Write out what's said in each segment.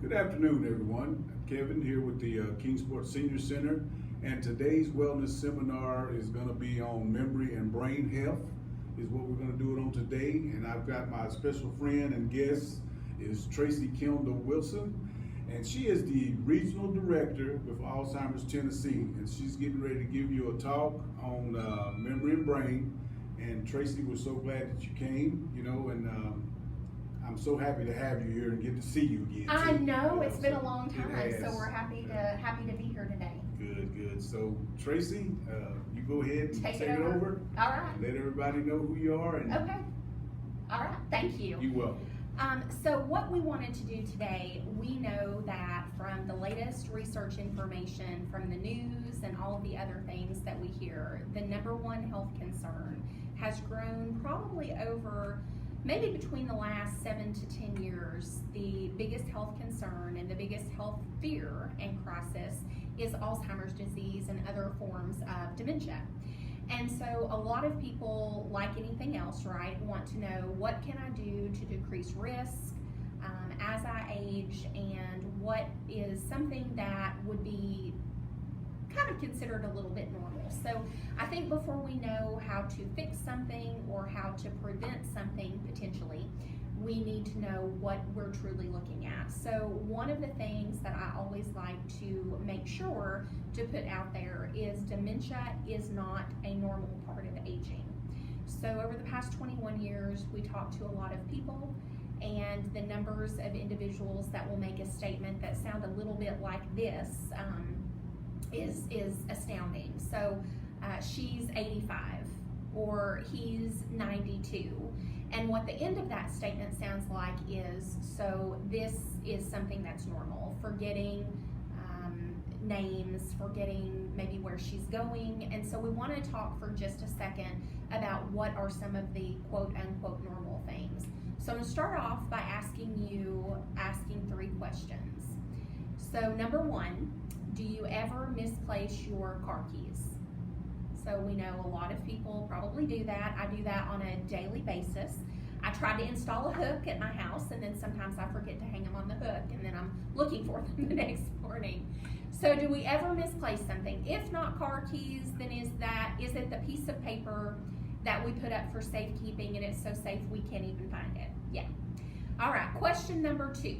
Good afternoon, everyone. Kevin here with the Kingsport Senior Center, and today's wellness seminar is going to be on memory and brain health. Is what we're going to do it on today, and I've got my special friend and guest is Tracey Kendall-Wilson, and she is the regional director with Alzheimer's Tennessee, and she's getting ready to give you a talk on memory and brain. And Tracey, we're so glad that you came, and I'm so happy to have you here and get to see you again. I know, it's been a long time, It has. so we're happy to be here today. Good. So Tracey, you go ahead and take it over. All right. And let everybody know who you are. And Okay. All right. Thank you. You're welcome. So what we wanted to do today, we know that from the latest research information, from the news and all of the other things that we hear, the number one health concern has grown probably over maybe between the last 7 to 10 years. The biggest health concern and the biggest health fear and crisis is Alzheimer's disease and other forms of dementia. And so a lot of people, like anything else, right, want to know, what can I do to decrease risk as I age, and what is something that would be kind of considered a little bit normal. So I think before we know how to fix something or how to prevent something potentially, we need to know what we're truly looking at. So one of the things that I always like to make sure to put out there is dementia is not a normal part of aging. So over the past 21 years, we talked to a lot of people, and the numbers of individuals that will make a statement that sound a little bit like this is astounding. So she's 85 or he's 92. And what the end of that statement sounds like is, so this is something that's normal, forgetting names, forgetting maybe where she's going. And so we want to talk for just a second about what are some of the quote unquote normal things. So I'm going to start off by asking 3 questions. So number 1, do you ever misplace your car keys? So we know a lot of people probably do that. I do that on a daily basis. I try to install a hook at my house, and then sometimes I forget to hang them on the hook, and then I'm looking for them the next morning. So do we ever misplace something? If not car keys, then is it the piece of paper that we put up for safekeeping and it's so safe we can't even find it? Yeah. All right, question number 2.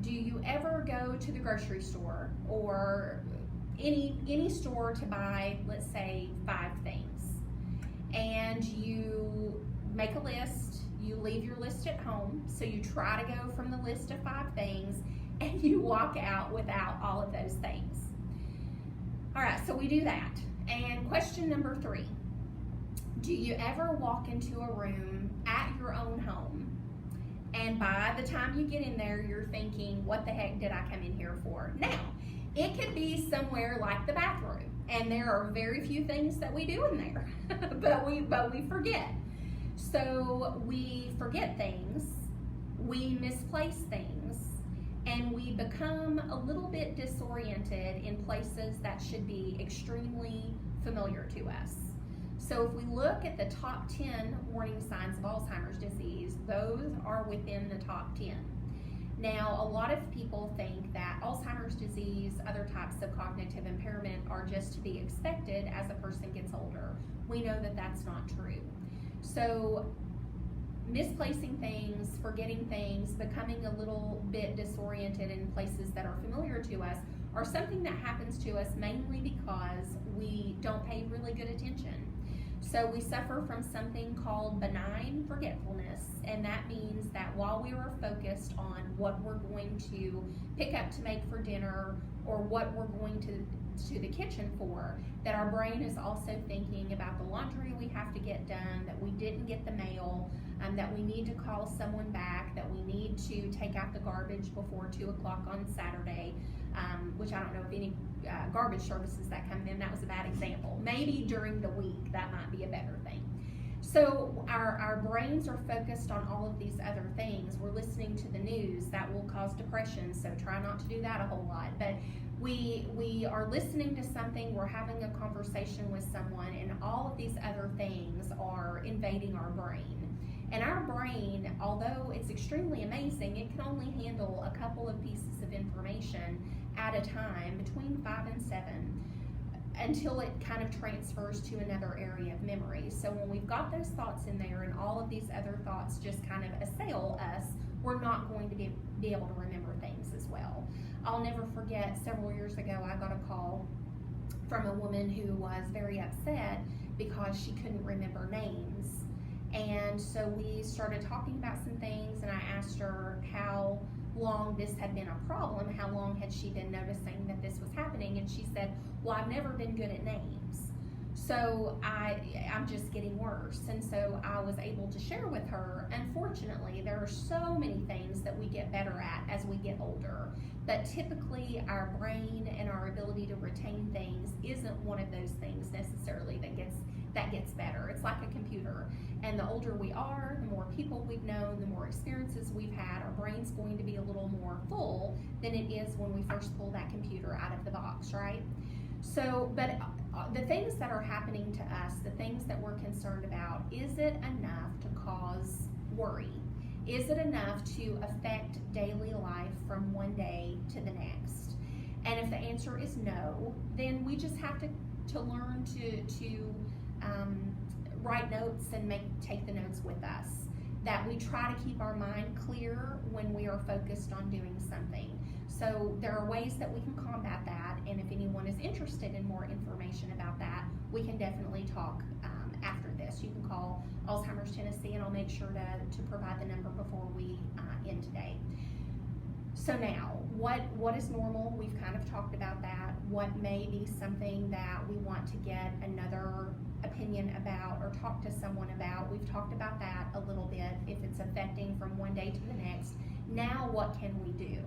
Do you ever go to the grocery store or any store to buy, let's say, 5 things, and you make a list, you leave your list at home, so you try to go from the list of 5 things, and you walk out without all of those things? All right, so we do that. And question number 3, do you ever walk into a room at your own home, and by the time you get in there, you're thinking, what the heck did I come in here for? Now, it could be somewhere like the bathroom, and there are very few things that we do in there, but we forget. So we forget things, we misplace things, and we become a little bit disoriented in places that should be extremely familiar to us. So if we look at the top 10 warning signs of Alzheimer's disease, those are within the top 10. Now, a lot of people think that Alzheimer's disease, other types of cognitive impairment are just to be expected as a person gets older. We know that that's not true. So misplacing things, forgetting things, becoming a little bit disoriented in places that are familiar to us are something that happens to us mainly because we don't pay really good attention. So we suffer from something called benign forgetfulness, and that means that while we are focused on what we're going to pick up to make for dinner or what we're going to the kitchen for, that our brain is also thinking about the laundry we have to get done, that we didn't get the mail, that we need to call someone back, that we need to take out the garbage before 2 o'clock on Saturday, which I don't know if any garbage services that come in, that was a bad example. Maybe during the week, that might be a better thing. So our brains are focused on all of these other things. We're listening to the news, that will cause depression, so try not to do that a whole lot. But we are listening to something, we're having a conversation with someone, and all of these other things are invading our brain. And our brain, although it's extremely amazing, it can only handle a couple of pieces of information at a time, between 5 and 7, until it kind of transfers to another area of memory. So when we've got those thoughts in there and all of these other thoughts just kind of assail us, we're not going to be able to remember things as well. I'll never forget, several years ago, I got a call from a woman who was very upset because she couldn't remember names. And so we started talking about some things, and I asked her how long this had been a problem, how long had she been noticing that this was happening, and she said, well, I've never been good at names, so I'm just getting worse. And so I was able to share with her, unfortunately, there are so many things that we get better at as we get older, but typically our brain and our ability to retain things isn't one of those things necessarily that gets better. It's like a computer, and the older we are, the more people we've known, the more experiences we've had, our brain's going to be a little more full than it is when we first pull that computer out of the box, right? So, but the things that are happening to us, the things that we're concerned about, is it enough to cause worry? Is it enough to affect daily life from one day to the next? And if the answer is no, then we just have to learn to write notes and take the notes with us. That we try to keep our mind clear when we are focused on doing something. So there are ways that we can combat that, and if anyone is interested in more information about that, we can definitely talk after this. You can call Alzheimer's Tennessee, and I'll make sure to provide the number before we end today. So now, what is normal? We've kind of talked about that. What may be something that we want to get another opinion about or talk to someone about? We've talked about that a little bit, if it's affecting from one day to the next. Now what can we do?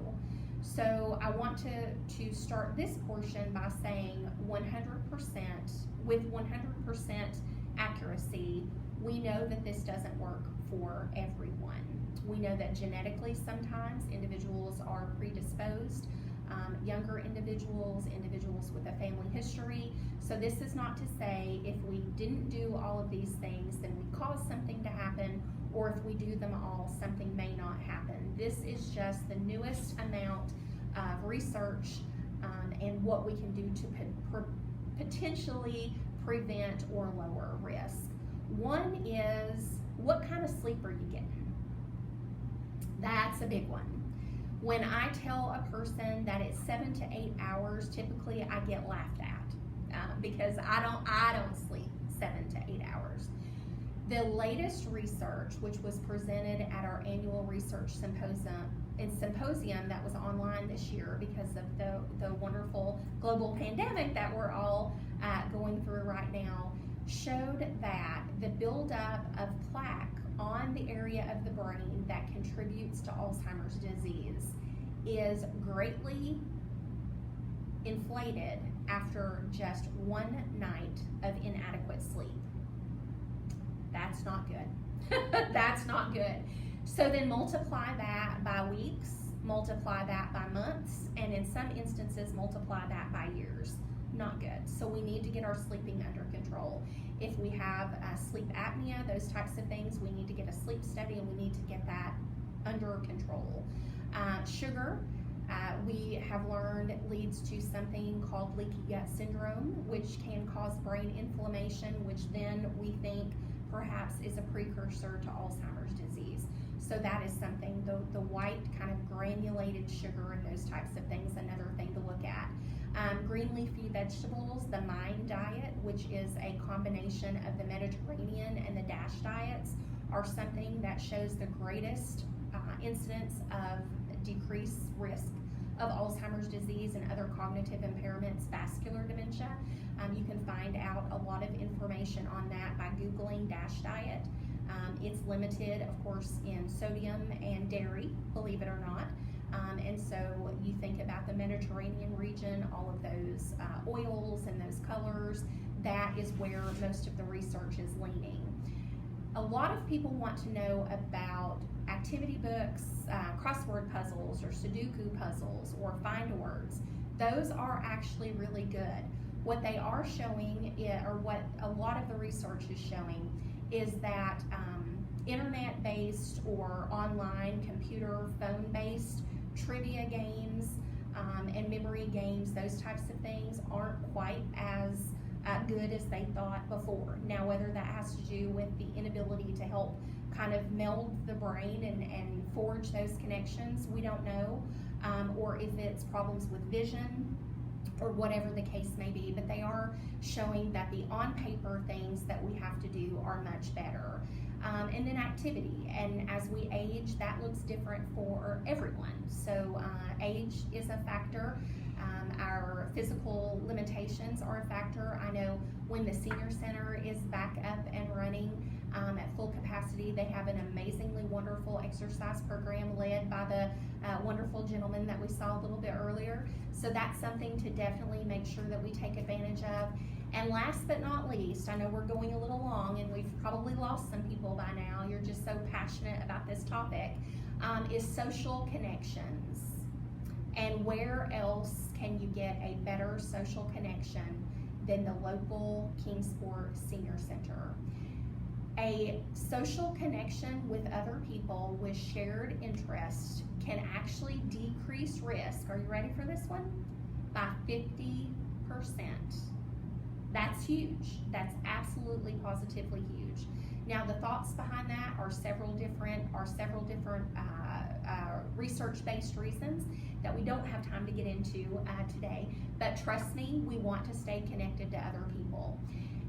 So I want to start this portion by saying 100%, with 100% accuracy, we know that this doesn't work for everyone. We know that genetically sometimes individuals are predisposed, younger individuals with a family history. So this is not to say if we didn't do all of these things, then we cause something to happen, or if we do them all, something may not happen. This is just the newest amount of research and what we can do to potentially prevent or lower risk. One is, what kind of sleep are you getting? That's a big one. When I tell a person that it's 7 to 8 hours, typically I get laughed at because I don't sleep 7 to 8 hours. The latest research, which was presented at our annual research symposium that was online this year because of the wonderful global pandemic that we're all going through right now, showed that the buildup of plaque on the area of the brain that contributes to Alzheimer's disease is greatly inflated after just one night of inadequate sleep. That's not good. That's not good. So then multiply that by weeks, multiply that by months, and in some instances multiply that by years. Not good. So we need to get our sleeping under control. If we have sleep apnea, those types of things, we need to get a sleep study and we need to get that under control. Sugar, we have learned, leads to something called leaky gut syndrome, which can cause brain inflammation, which then we think perhaps is a precursor to Alzheimer's disease. So that is something, the white kind of granulated sugar and those types of things, another thing to look at. Green leafy vegetables, the MIND diet, which is a combination of the Mediterranean and the DASH diets, are something that shows the greatest incidence of decreased risk of Alzheimer's disease and other cognitive impairments, vascular dementia. You can find out a lot of information on that by Googling DASH diet. It's limited, of course, in sodium and dairy, believe it or not. And so you think about the Mediterranean region, all of those oils and those colors, that is where most of the research is leaning. A lot of people want to know about activity books, crossword puzzles, or Sudoku puzzles, or find words. Those are actually really good. What they are showing, or what a lot of the research is showing, is that internet-based or online computer phone-based trivia games and memory games, those types of things aren't quite as good as they thought before. Now, whether that has to do with the inability to help kind of meld the brain and forge those connections, we don't know, or if it's problems with vision or whatever the case may be, but they are showing that the on-paper things that we have to do are much better. And then activity, and as we age, that looks different for everyone. So age is a factor. Our physical limitations are a factor. I know when the senior center is back up and running at full capacity, they have an amazingly wonderful exercise program led by the wonderful gentleman that we saw a little bit earlier. So that's something to definitely make sure that we take advantage of. And last but not least, I know we're going a little long and we've probably lost some people by now. You're just so passionate about this topic, is social connections. And where else can you get a better social connection than the local Kingsport Senior Center? A social connection with other people with shared interests can actually decrease risk. Are you ready for this one? By 50%. That's huge. That's absolutely positively huge. Now, the thoughts behind that are several different research-based reasons that we don't have time to get into today. But trust me, we want to stay connected to other people.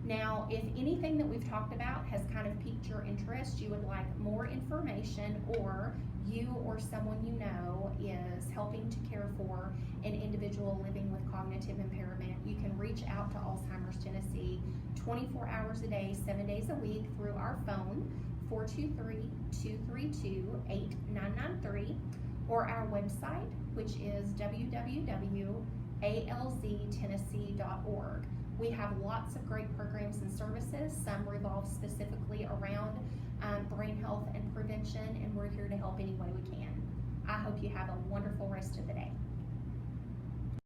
Now, if anything that we've talked about has kind of piqued your interest, you would like more information, or you or someone you know is helping to care for an individual living with cognitive impairment, you can reach out to Alzheimer's Tennessee 24 hours a day, 7 days a week through our phone, 423-232-8993, or our website, which is www.alztennessee.org. We have lots of great programs and services. Some revolve specifically around brain health and prevention, and we're here to help any way we can. I hope you have a wonderful rest of the day.